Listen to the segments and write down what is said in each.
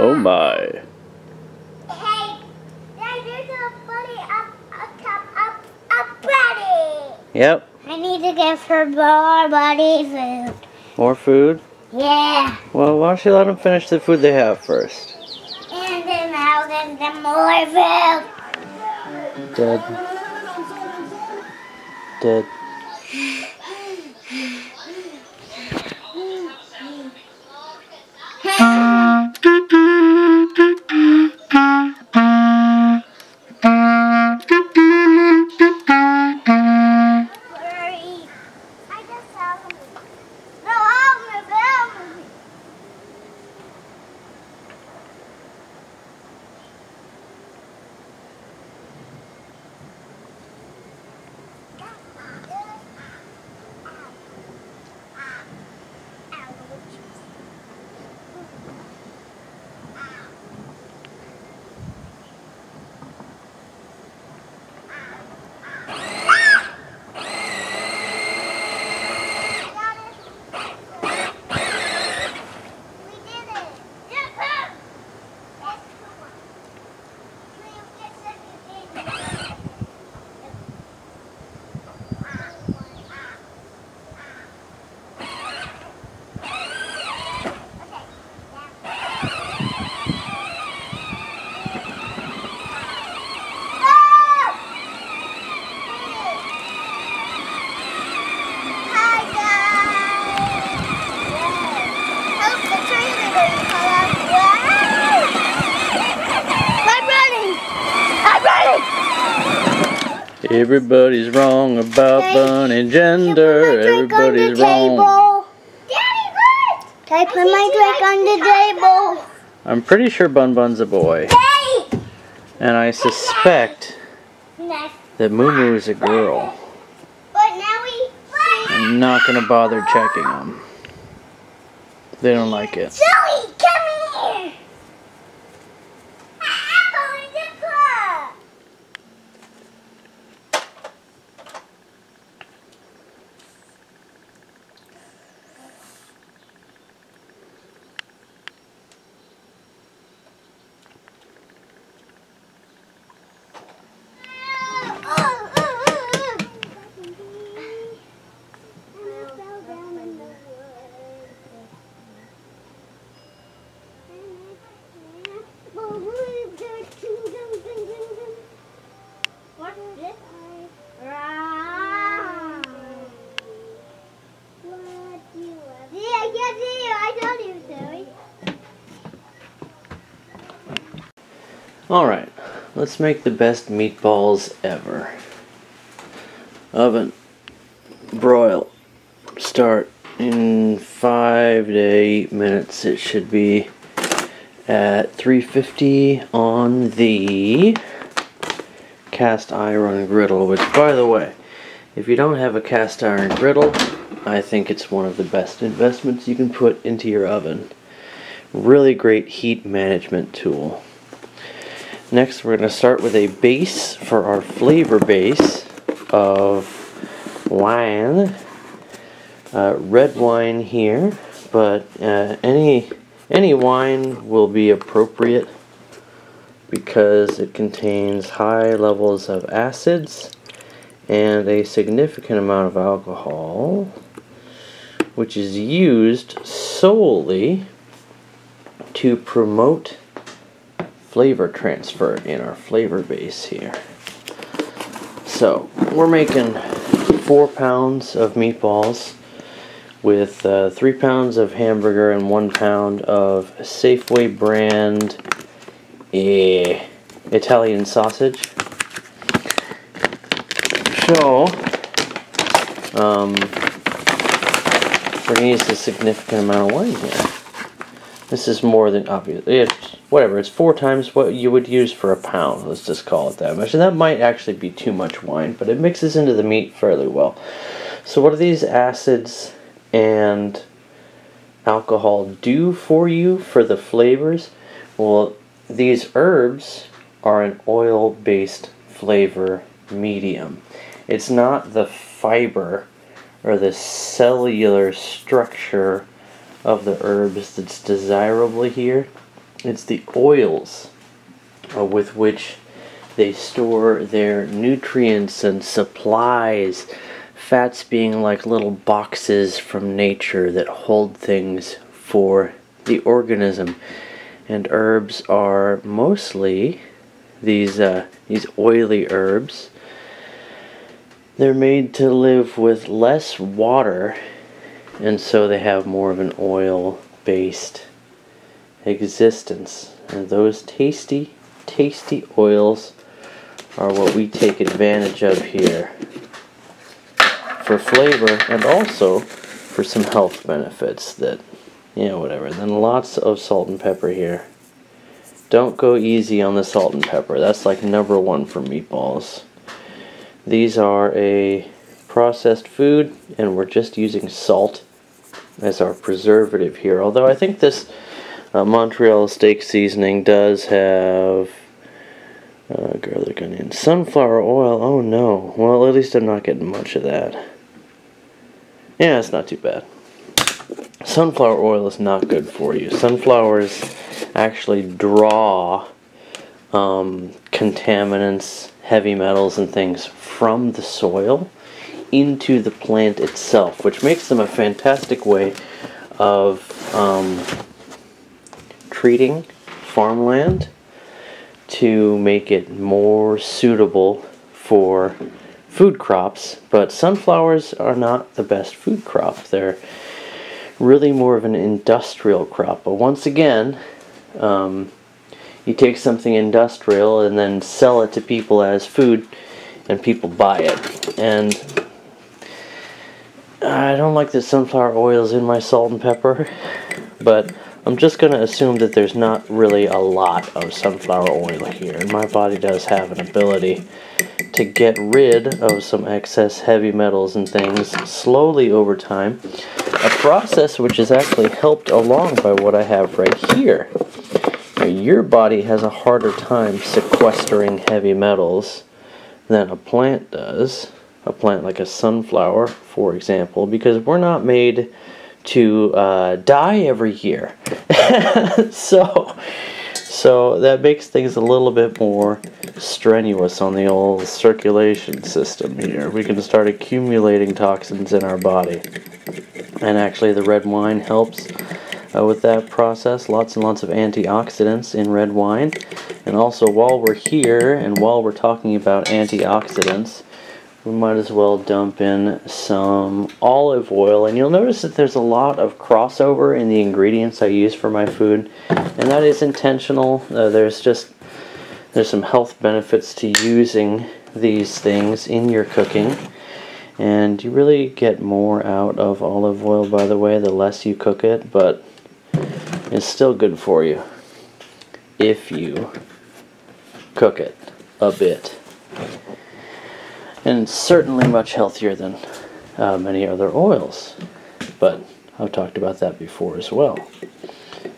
Oh my. Hey, there's a bunny up ready. Yep. I need to give her more bunny food. More food? Yeah. Well, why don't you let them finish the food they have first? And then I'll give them more food. Dead. Dead. I just saw them. No, I'm the Everybody's wrong about bunny gender. Everybody's wrong. Daddy, look! Can I put my drink on the table? I'm pretty sure Bun Bun's a boy. Daddy! And I suspect that Moo Moo is a girl. But now I'm not going to bother checking them. They don't like it. Joey, come here! I'm going to club! What's this? I can't see you. I told you, Zoe. Alright, let's make the best meatballs ever. Oven. Broil. Start in 5 to 8 minutes. It should be at 350 on the cast iron griddle, which, by the way, if you don't have a cast iron griddle, I think it's one of the best investments you can put into your oven. Really great heat management tool. Next, we're going to start with a base for our flavor base of wine. Red wine here, but any wine will be appropriate because it contains high levels of acids and a significant amount of alcohol, which is used solely to promote flavor transfer in our flavor base here. So we're making 4 pounds of meatballs with 3 pounds of hamburger and 1 pound of Safeway brand Italian sausage. So we're going to use a significant amount of wine here. This is more than obvious. It's 4 times what you would use for a pound. Let's just call it that much. And that might actually be too much wine, but it mixes into the meat fairly well. So what do these acids and alcohol do for you for the flavors? Well, these herbs are an oil-based flavor medium. It's not the fiber or the cellular structure of the herbs that's desirable here. It's the oils with which they store their nutrients and supplies. Fats being like little boxes from nature that hold things for the organism. And herbs are mostly these oily herbs. They're made to live with less water, and so they have more of an oil-based existence. And those tasty, tasty oils are what we take advantage of here for flavor and also for some health benefits that, whatever. Then lots of salt and pepper here. Don't go easy on the salt and pepper. That's like #1 for meatballs. These are a processed food, and we're just using salt as our preservative here. Although I think this Montreal steak seasoning does have garlic, onion, sunflower oil. Oh no. Well, at least I'm not getting much of that. Yeah, it's not too bad. Sunflower oil is not good for you. Sunflowers actually draw contaminants, heavy metals, and things from the soil into the plant itself, which makes them a fantastic way of treating farmland to make it more suitable for food crops. But sunflowers are not the best food crop. They're really more of an industrial crop. But once again, you take something industrial and then sell it to people as food, and people buy it. And I don't like the sunflower oils in my salt and pepper, but I'm just going to assume that there's not really a lot of sunflower oil here, and my body does have an ability to get rid of some excess heavy metals and things slowly over time, a process which is actually helped along by what I have right here. Now, your body has a harder time sequestering heavy metals than a plant does, a plant like a sunflower, for example, because we're not made to die every year. So that makes things a little bit more strenuous on the old circulation system here. We can start accumulating toxins in our body. And actually the red wine helps with that process. Lots and lots of antioxidants in red wine. And also, while we're here and while we're talking about antioxidants, we might as well dump in some olive oil. And you'll notice that there's a lot of crossover in the ingredients I use for my food, and that is intentional. There's some health benefits to using these things in your cooking, and you really get more out of olive oil, by the way, the less you cook it, but it's still good for you if you cook it a bit. And it's certainly much healthier than many other oils, but I've talked about that before as well.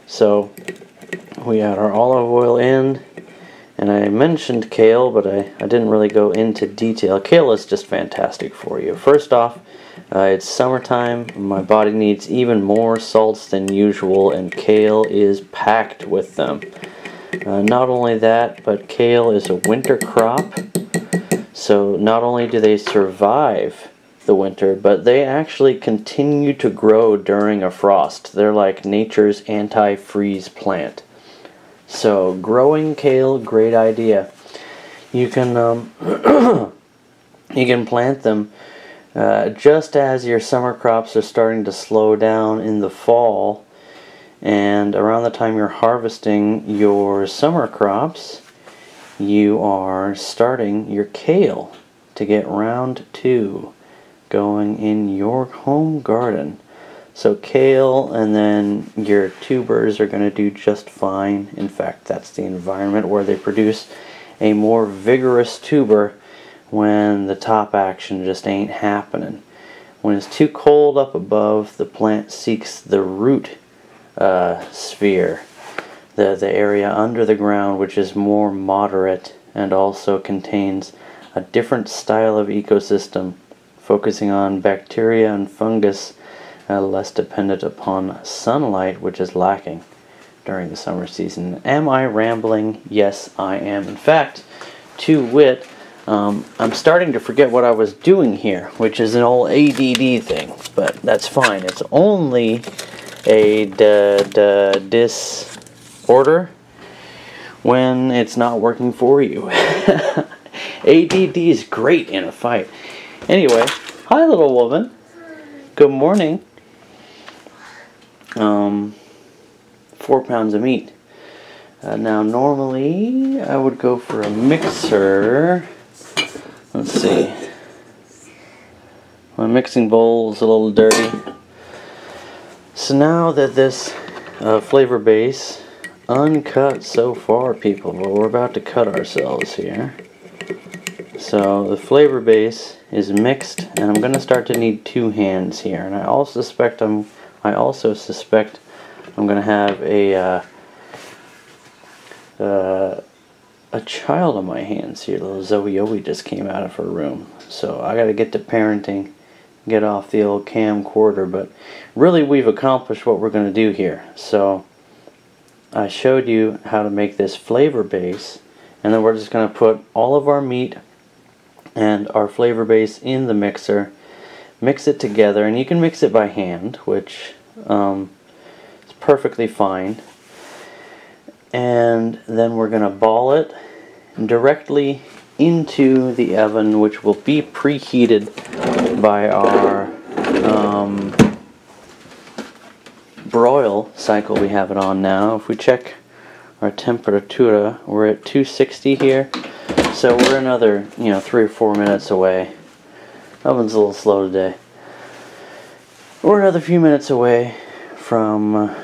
So we add our olive oil in, and I mentioned kale, but I didn't really go into detail. Kale is just fantastic for you. First off, it's summertime. My body needs even more salts than usual, and kale is packed with them. Not only that, but kale is a winter crop. So not only do they survive the winter, but they actually continue to grow during a frost. They're like nature's anti-freeze plant. So growing kale, great idea. You can you can plant them just as your summer crops are starting to slow down in the fall, and around the time you're harvesting your summer crops, you are starting your kale to get round 2 going in your home garden. So kale, and then your tubers are going to do just fine. In fact, that's the environment where they produce a more vigorous tuber when the top action just ain't happening. When it's too cold up above, the plant seeks the root sphere, the area under the ground, which is more moderate and also contains a different style of ecosystem, focusing on bacteria and fungus, less dependent upon sunlight, which is lacking during the summer season. Am I rambling? Yes, I am. In fact, to wit, I'm starting to forget what I was doing here, which is an old ADD thing, but that's fine. It's only a disorder when it's not working for you. ADD is great in a fight. Anyway, hi little woman. Good morning. 4 pounds of meat. Now normally I would go for a mixer. Let's see. My mixing bowl is a little dirty. So now that this flavor base, uncut so far people, but we're about to cut ourselves here. So the flavor base is mixed, and I'm going to start to need 2 hands here. And I also suspect I'm going to have a child on my hands here. Little Zoe just came out of her room. So I got to get to parenting, get off the old camcorder. But really we've accomplished what we're going to do here. So I showed you how to make this flavor base, and then we're just going to put all of our meat and our flavor base in the mixer, mix it together, and you can mix it by hand, which is perfectly fine. And then we're going to ball it directly into the oven, which will be preheated by our broil cycle we have it on now. If we check our temperatura, we're at 260 here, so we're another 3 or 4 minutes away. Oven's a little slow today. We're another few minutes away from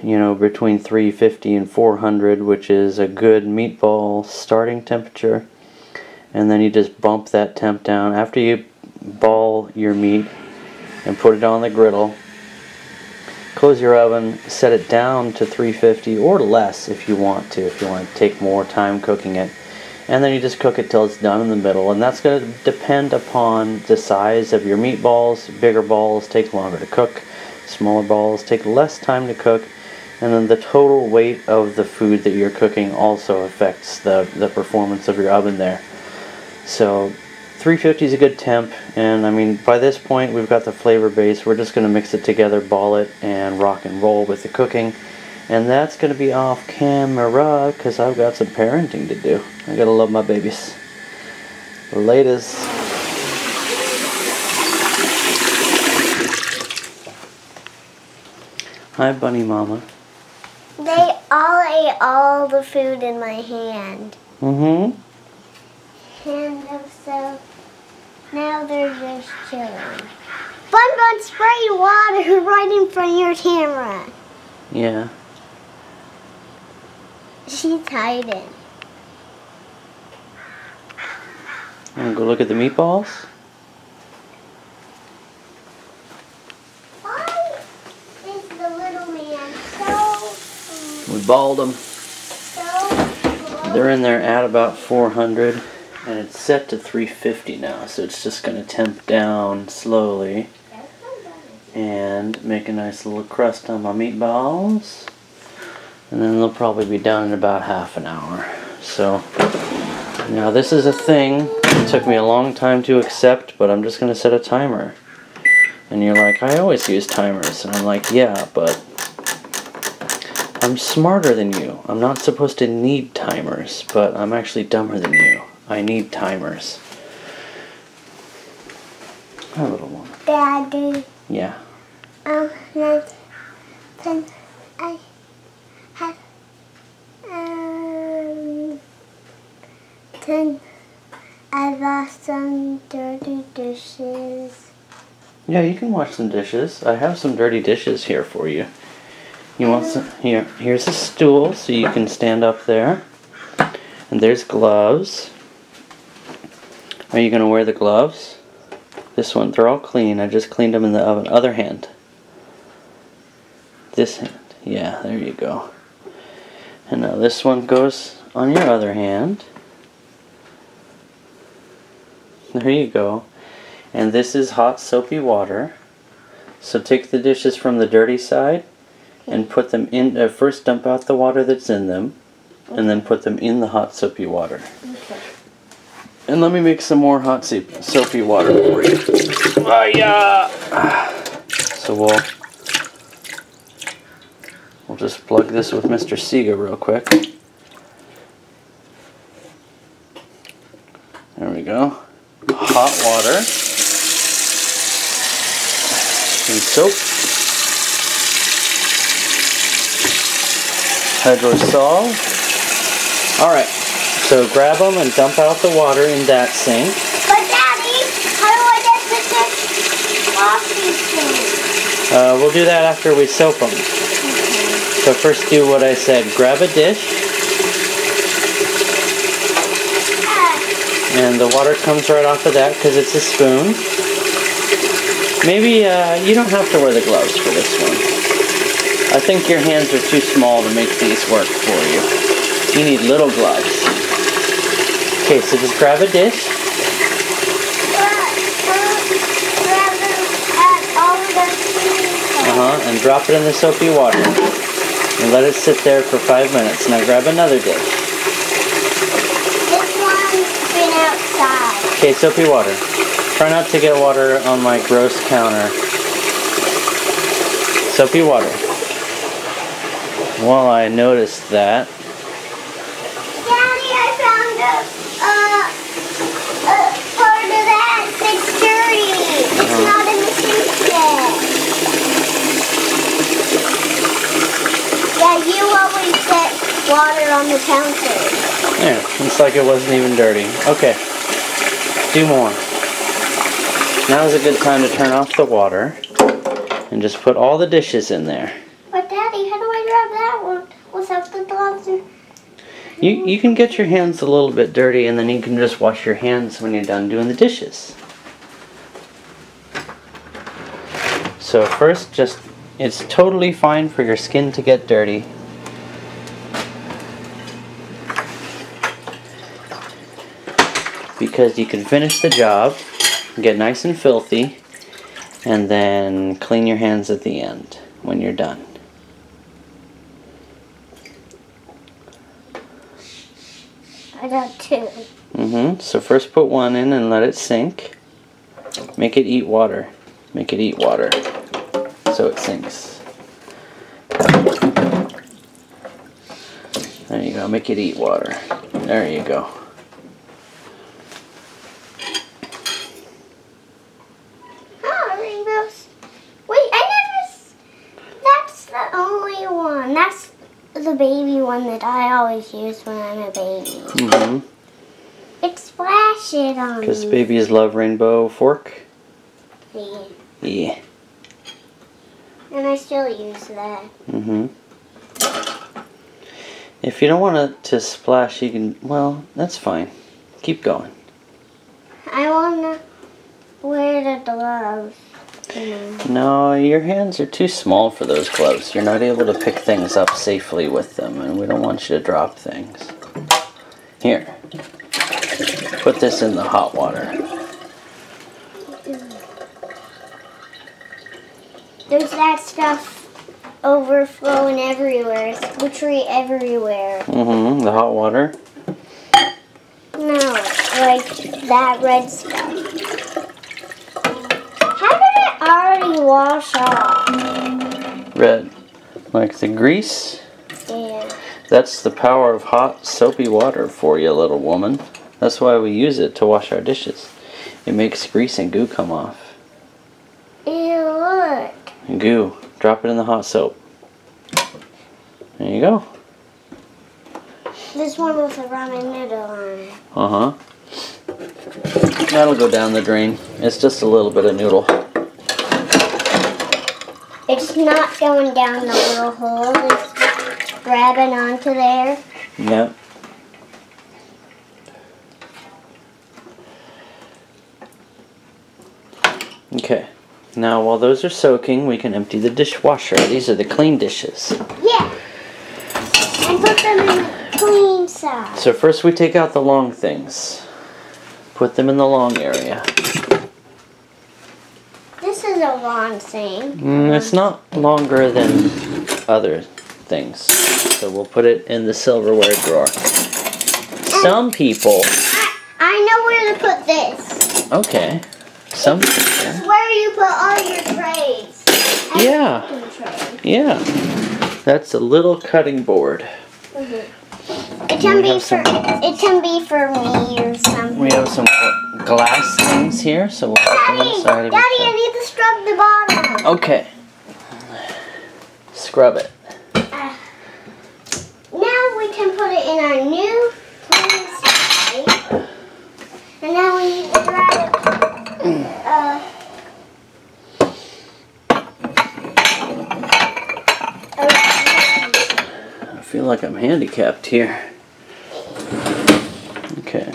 between 350 and 400, which is a good meatball starting temperature. And then you just bump that temp down after you ball your meat and put it on the griddle. Close your oven, set it down to 350 or less if you want to take more time cooking it. And then you just cook it till it's done in the middle, and that's going to depend upon the size of your meatballs. Bigger balls take longer to cook, smaller balls take less time to cook, and then the total weight of the food that you're cooking also affects the performance of your oven there. So 350 is a good temp, and I mean by this point we've got the flavor base. We're just going to mix it together, ball it, and rock and roll with the cooking. And that's going to be off camera because I've got some parenting to do. I gotta love my babies. Latest. Hi, Bunny Mama. They all ate all the food in my hand. Mm-hmm. And so now they're just chilling. Bun spray water right in front of your camera. Yeah. She's hiding. Want to go look at the meatballs? Why is the little man so... We balled them. so... They're in there at about 400, and it's set to 350 now, so it's just going to temp down slowly and make a nice little crust on my meatballs. And then they'll probably be done in about half an hour. So now this is a thing. It took me a long time to accept, but I'm just going to set a timer. And you're like, I always use timers. And I'm like, yeah, but I'm smarter than you. I'm not supposed to need timers, but I'm actually dumber than you. I need timers. Hi, little one. Daddy. Yeah. I lost some dirty dishes. Yeah, you can wash some dishes. I have some dirty dishes here for you. You want some? Here's a stool so you can stand up there. And there's gloves. Are you going to wear the gloves? This one, they're all clean. I just cleaned them in the oven. Other hand. This hand. Yeah, there you go. And now this one goes on your other hand. There you go. And this is hot soapy water. So take the dishes from the dirty side and put them in. First, dump out the water that's in them, and then put them in the hot soapy water. Okay. And let me make some more hot soapy water for you. Hiya! So we'll just plug this with Mr. Sega real quick. There we go. Hot water. And soap. Hydrosol. Alright, so grab them and dump out the water in that sink. But Daddy, how do I get the dish off these things? We'll do that after we soap them. Okay. So first do what I said. Grab a dish. And the water comes right off of that because it's a spoon. Maybe you don't have to wear the gloves for this one. I think your hands are too small to make these work for you. You need little gloves. Okay, so just grab a dish. And drop it in the soapy water. And let it sit there for 5 minutes. Now grab another dish. This one's been outside. Okay, soapy water. Try not to get water on my gross counter. Soapy water. Well, I noticed that. Daddy, I found a part of that that's dirty. It's not in the sink yet. Yeah, you always get water on the counter. Yeah, looks like it wasn't even dirty. Okay, do more. Now is a good time to turn off the water and just put all the dishes in there. But Daddy, how do I grab that one without the gloves? You can get your hands a little bit dirty and then you can just wash your hands when you're done doing the dishes. So first, it's totally fine for your skin to get dirty. Because you can finish the job, get nice and filthy, and then clean your hands at the end when you're done. I got two. So first put one in and let it sink. Make it eat water. Make it eat water so it sinks. There you go. Make it eat water. There you go. Oh, rainbows. Wait, that's the only one. That's the baby one that I always use when I'm a baby. It splashes on me. Because babies love rainbow fork? Yeah. Yeah. And I still use that. If you don't want it to splash, you can, well, that's fine. Keep going. I want to wear the gloves. No, your hands are too small for those gloves. You're not able to pick things up safely with them, and we don't want you to drop things. Here. Put this in the hot water. There's that stuff overflowing everywhere. It's glittery everywhere. The hot water? No, like that red stuff. How did it already wash off? Red. Like the grease? Yeah. That's the power of hot, soapy water for you, little woman. That's why we use it to wash our dishes. It makes grease and goo come off. Ew, look. Goo. Drop it in the hot soap. There you go. This one with a ramen noodle on it. That'll go down the drain. It's just a little bit of noodle. It's not going down the little hole. It's grabbing onto there. Yep. Okay. Now, while those are soaking, we can empty the dishwasher. These are the clean dishes. Yeah. And put them in the clean side. So first we take out the long things. Put them in the long area. This is a long thing. It's not longer than other things. So we'll put it in the silverware drawer. Some people... I know where to put this. Okay. Some people... It's where you put all your trays. Yeah. Yeah. That's a little cutting board. It can be for me or something. We have some glass things here, so we'll put them inside of Daddy, I need to scrub the bottom. Okay. Scrub it. Now we can put it in our new place. And now we need to grab it. I feel like I'm handicapped here. Okay.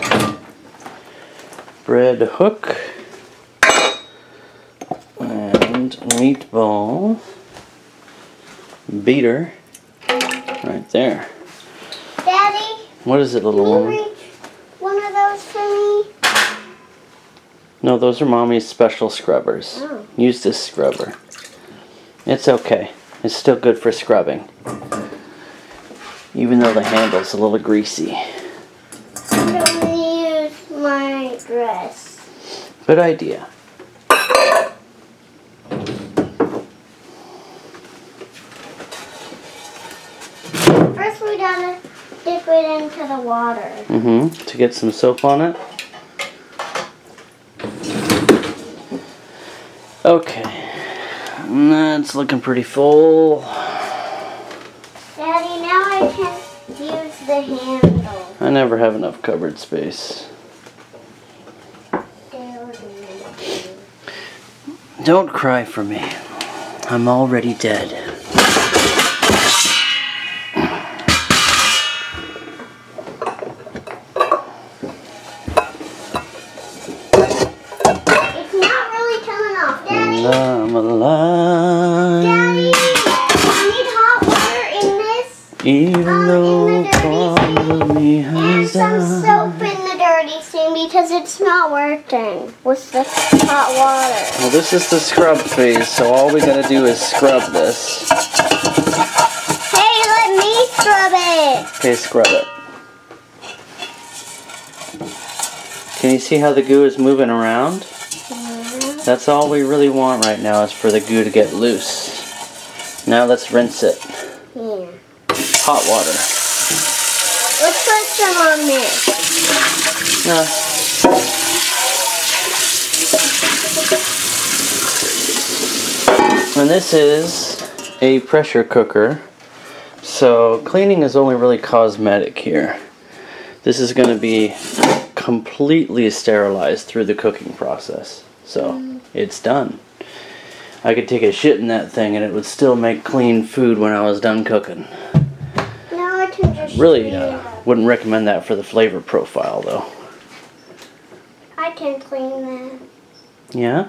Bread hook and meatball beater right there. Daddy, what is it, little woman? reach one of those for me? No, those are Mommy's special scrubbers. Oh. Use this scrubber. It's okay. It's still good for scrubbing. Even though the handle's a little greasy. I'm going to use my dress. Good idea. First we gotta dip it into the water. To get some soap on it. Okay. That's looking pretty full. Daddy, now I can use the handle. I never have enough cupboard space. Don't cry for me. I'm already dead. It's not really coming off, Daddy. I'm alive. Daddy, I need hot water in this. Even though part of me And has some died. soap in the dirty sink because it's not working with the hot water. Well, this is the scrub phase, so all we gotta do is scrub this. Hey, let me scrub it. Okay, scrub it. Can you see how the goo is moving around? That's all we really want right now is for the goo to get loose. Now let's rinse it. Yeah. Hot water. Let's put some on this. No. And this is a pressure cooker. So cleaning is only really cosmetic here. This is going to be completely sterilized through the cooking process. So it's done. I could take a shit in that thing and it would still make clean food when I was done cooking. Now I can just Really wouldn't recommend that for the flavor profile though. I can clean that. Yeah?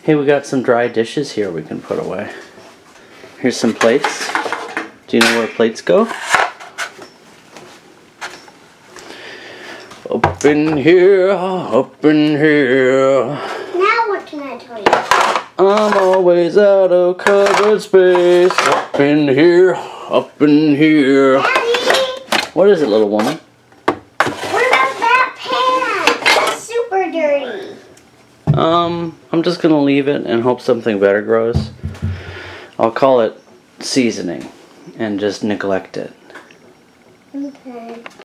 Hey, we got some dry dishes here we can put away. Here's some plates. Do you know where plates go? Up in here, up in here. Now what can I tell you? I'm always out of cupboard space. Up in here, up in here. Daddy! What is it, little woman? What about that pan? It's super dirty. I'm just gonna leave it and hope something better grows. I'll call it seasoning and just neglect it. Okay.